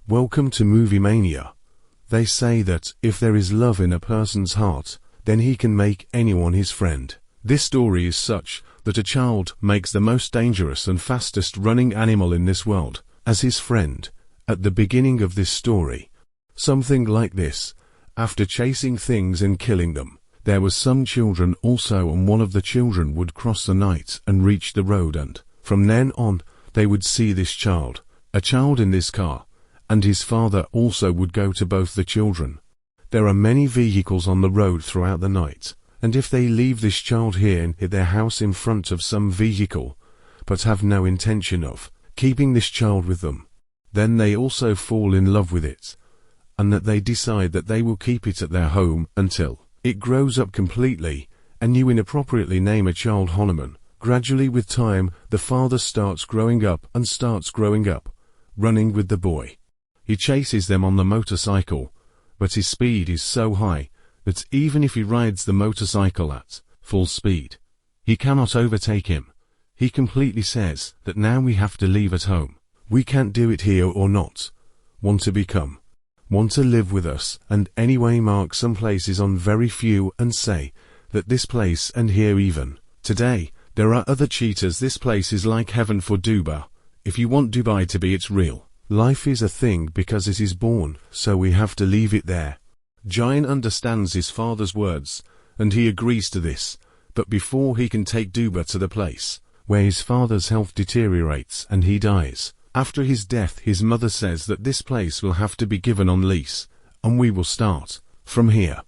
Welcome to Movie Mania. They say that if there is love in a person's heart, then he can make anyone his friend. This story is such that a child makes the most dangerous and fastest running animal in this world as his friend. At the beginning of this story, something like this: after chasing things and killing them, there were some children also, and one of the children would cross the night and reach the road, and from then on they would see this child, a child in this car, and his father also would go to both the children. There are many vehicles on the road throughout the night, and if they leave this child here and hit their house in front of some vehicle, but have no intention of keeping this child with them, then they also fall in love with it, and that they decide that they will keep it at their home until it grows up completely, and you inappropriately name a child Hanuman. Gradually with time, the father starts growing up, running with the boy. He chases them on the motorcycle, but his speed is so high that even if he rides the motorcycle at full speed, he cannot overtake him. He completely says that now we have to leave at home. We can't do it here or not. Want to live with us, and anyway mark some places on very few and say that this place and here even today there are other cheaters. This place is like heaven for Dubai. If you want Dubai to be its real life is a thing because it is born, so we have to leave it there. Giant understands his father's words, and he agrees to this, but before he can take Dubai to the place where his father's health deteriorates and he dies. After his death, his mother says that this place will have to be given on lease, and we will start from here.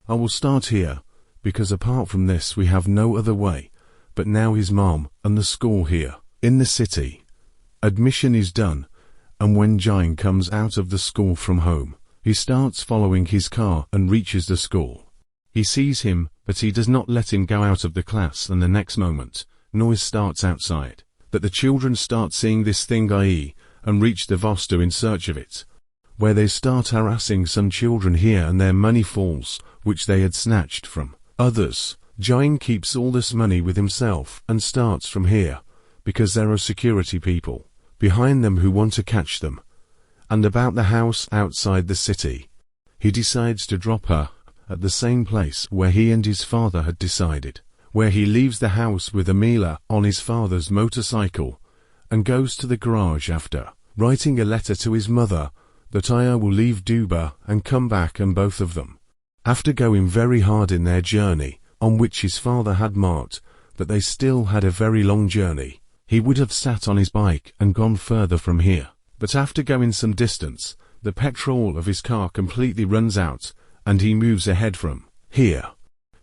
I will start here, because apart from this we have no other way. But now his mom and the school here in the city. Admission is done, and when Jane comes out of the school from home, he starts following his car and reaches the school. He sees him, but he does not let him go out of the class, and the next moment, noise starts outside. That the children start seeing this thing and reach the Voster in search of it, where they start harassing some children here, and their money falls, which they had snatched from others. Jane keeps all this money with himself and starts from here, because there are security people behind them who want to catch them. And about the house outside the city, he decides to drop her at the same place where he and his father had decided, where he leaves the house with Amila on his father's motorcycle and goes to the garage after writing a letter to his mother that I will leave Dubai and come back, and both of them, after going very hard in their journey, on which his father had marked that they still had a very long journey, he would have sat on his bike and gone further from here. But after going some distance, the petrol of his car completely runs out, and he moves ahead from here.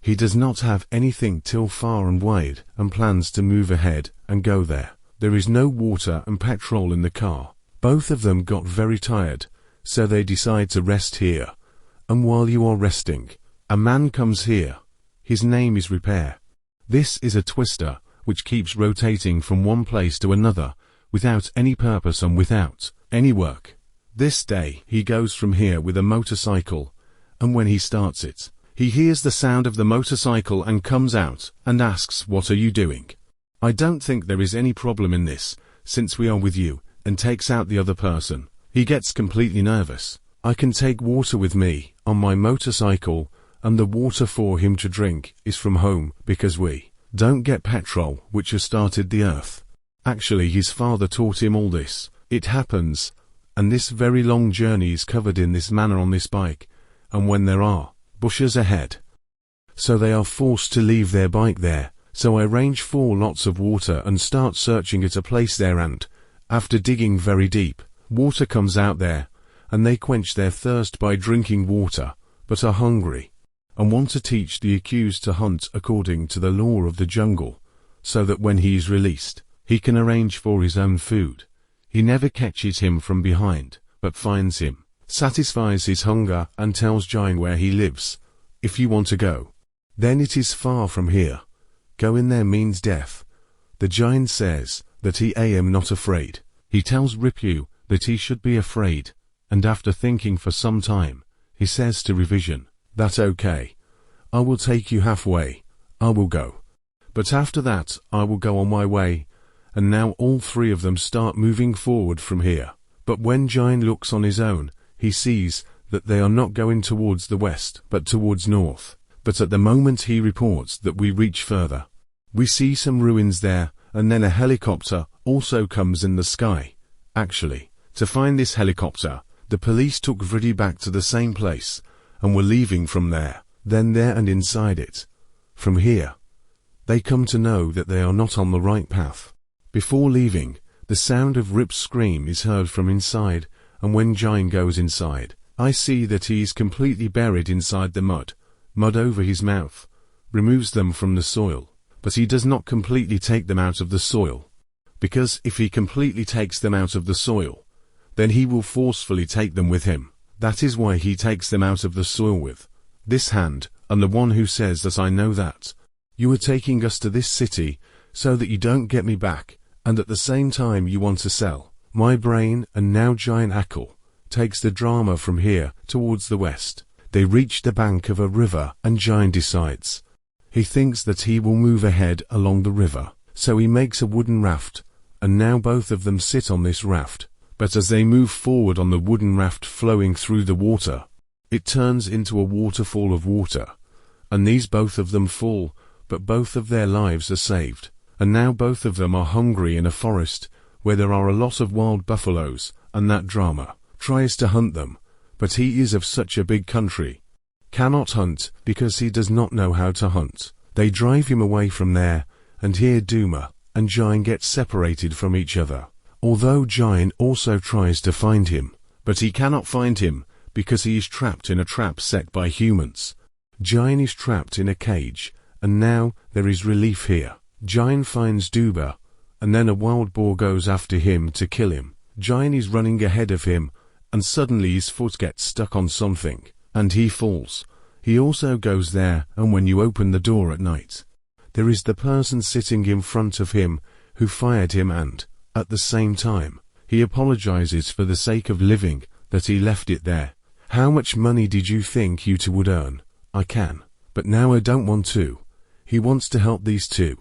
He does not have anything till far and wide, and plans to move ahead and go there. There is no water and petrol in the car. Both of them got very tired, so they decide to rest here. And while you are resting, a man comes here. His name is Repair. This is a twister which keeps rotating from one place to another without any purpose and without any work. This day he goes from here with a motorcycle, and when he starts it, he hears the sound of the motorcycle and comes out and asks, "What are you doing? I don't think there is any problem in this, since we are with you," and takes out the other person. He gets completely nervous. I can take water with me on my motorcycle, and the water for him to drink is from home, because we don't get petrol, which has started the earth. Actually, his father taught him all this. It happens, and this very long journey is covered in this manner on this bike, and when there are bushes ahead, so they are forced to leave their bike there. So I arrange for lots of water and start searching at a place there, and after digging very deep, water comes out there, and they quench their thirst by drinking water, but are hungry, and want to teach the accused to hunt according to the law of the jungle, so that when he is released, he can arrange for his own food. He never catches him from behind, but finds him, satisfies his hunger, and tells Jane where he lives. If you want to go, then it is far from here. Go in there means death. The giant says that he am not afraid. He tells Ripu that he should be afraid, and after thinking for some time, he says to Revision, "That's okay. I will take you halfway. I will go. But after that, I will go on my way." And now all three of them start moving forward from here. But when Giant looks on his own, he sees that they are not going towards the west, but towards north. But at the moment he reports that we reach further, we see some ruins there, and then a helicopter also comes in the sky. Actually, to find this helicopter, the police took Freddy back to the same place, and were leaving from there, then there and inside it. From here, they come to know that they are not on the right path. Before leaving, the sound of Rip's scream is heard from inside, and when Giant goes inside, I see that he is completely buried inside the mud over his mouth, removes them from the soil, but he does not completely take them out of the soil, because if he completely takes them out of the soil, then he will forcefully take them with him. That is why he takes them out of the soil with this hand, and the one who says that I know that you are taking us to this city so that you don't get me back, and at the same time you want to sell my brain. And now Giant Hackle takes the drama from here towards the west. They reach the bank of a river, and Giant decides he thinks that he will move ahead along the river, so he makes a wooden raft, and now both of them sit on this raft. But as they move forward on the wooden raft flowing through the water, it turns into a waterfall of water, and these both of them fall, but both of their lives are saved. And now both of them are hungry in a forest where there are a lot of wild buffaloes, and that drama tries to hunt them, but he is of such a big country, cannot hunt because he does not know how to hunt. They drive him away from there, and here Duma and Giant get separated from each other. Although Giant also tries to find him, but he cannot find him because he is trapped in a trap set by humans. Giant is trapped in a cage, and now there is relief here. Giant finds Duba, and then a wild boar goes after him to kill him. Giant is running ahead of him, and suddenly his foot gets stuck on something, and he falls. He also goes there, and when you open the door at night, there is the person sitting in front of him who fired him, and at the same time, he apologizes for the sake of living, that he left it there. How much money did you think you two would earn? I can, but now I don't want to. He wants to help these two.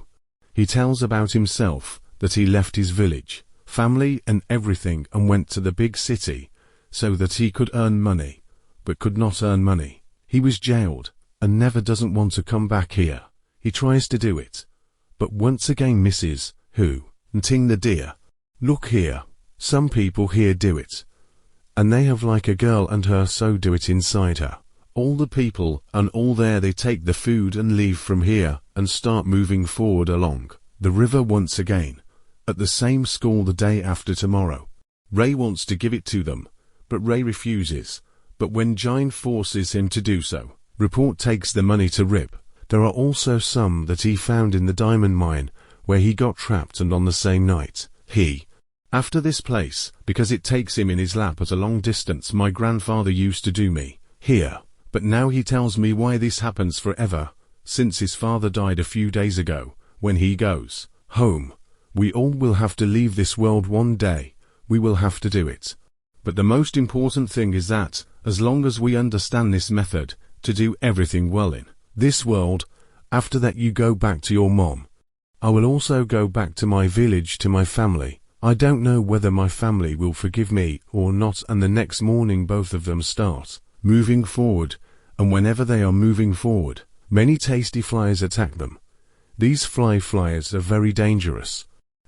He tells about himself, that he left his village, family and everything and went to the big city, so that he could earn money, but could not earn money. He was jailed, and never doesn't want to come back here. He tries to do it, but once again misses. Who? Ting the deer. Look here, some people here do it, and they have like a girl and her so do it inside her. All the people and all there they take the food and leave from here and start moving forward along the river once again, at the same school the day after tomorrow. Ray wants to give it to them, but Ray refuses, but when Giant forces him to do so, Report takes the money to Rip. There are also some that he found in the diamond mine, where he got trapped, and on the same night, after this place, because it takes him in his lap at a long distance. My grandfather used to do me here, but now he tells me why this happens forever, since his father died a few days ago. When he goes home, we all will have to leave this world one day. We will have to do it. But the most important thing is that, as long as we understand this method, to do everything well in this world, after that you go back to your mom. I will also go back to my village, to my family. I don't know whether my family will forgive me or not. And the next morning both of them start moving forward, and whenever they are moving forward, many tasty flies attack them. These flies are very dangerous.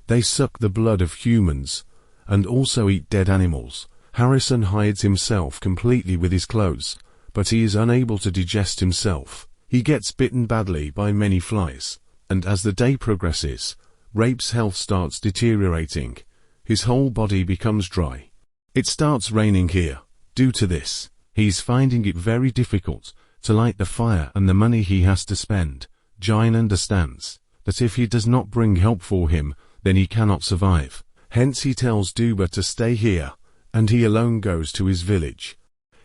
They suck the blood of humans, and also eat dead animals. Harrison hides himself completely with his clothes, but he is unable to digest himself. He gets bitten badly by many flies, and as the day progresses, Rape's health starts deteriorating. His whole body becomes dry. It starts raining here. Due to this, he's finding it very difficult to light the fire, and the money he has to spend. Giant understands that if he does not bring help for him, then he cannot survive. Hence he tells Duba to stay here, and he alone goes to his village.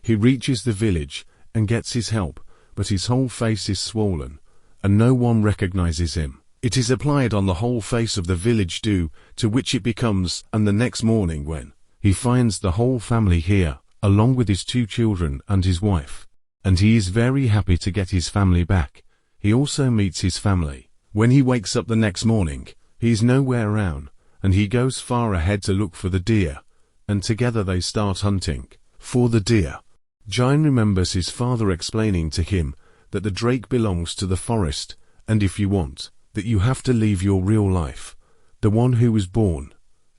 He reaches the village and gets his help, but his whole face is swollen, and no one recognizes him. It is applied on the whole face of the village, due to which it becomes, and the next morning when he finds the whole family here, along with his 2 children and his wife, and he is very happy to get his family back. He also meets his family. When he wakes up the next morning, he is nowhere around, and he goes far ahead to look for the deer, and together they start hunting for the deer. Jine remembers his father explaining to him that the drake belongs to the forest, and if you want, that you have to leave your real life. The one who was born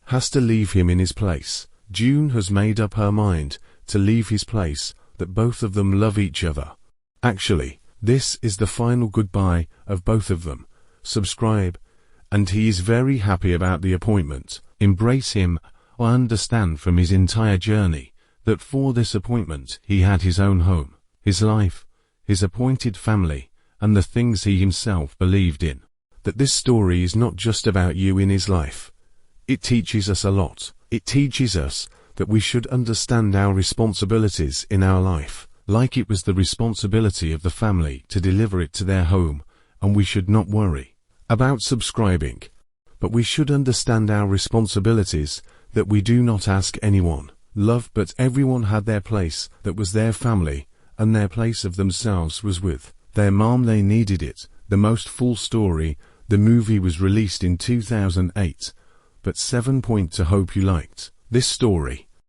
has to leave him in his place. June has made up her mind to leave his place, that both of them love each other. Actually, this is the final goodbye of both of them. Subscribe, and he is very happy about the appointment. Embrace him. I understand from his entire journey that for this appointment he had his own home, his life, his appointed family, and the things he himself believed in. That this story is not just about you in his life. It teaches us a lot. It teaches us that we should understand our responsibilities in our life, like it was the responsibility of the family to deliver it to their home, and we should not worry about subscribing. But we should understand our responsibilities, that we do not ask anyone love, but everyone had their place, that was their family, and their place of themselves was with their mom. They needed it. The most full story. The movie was released in 2008. But 7 point to hope you liked this story.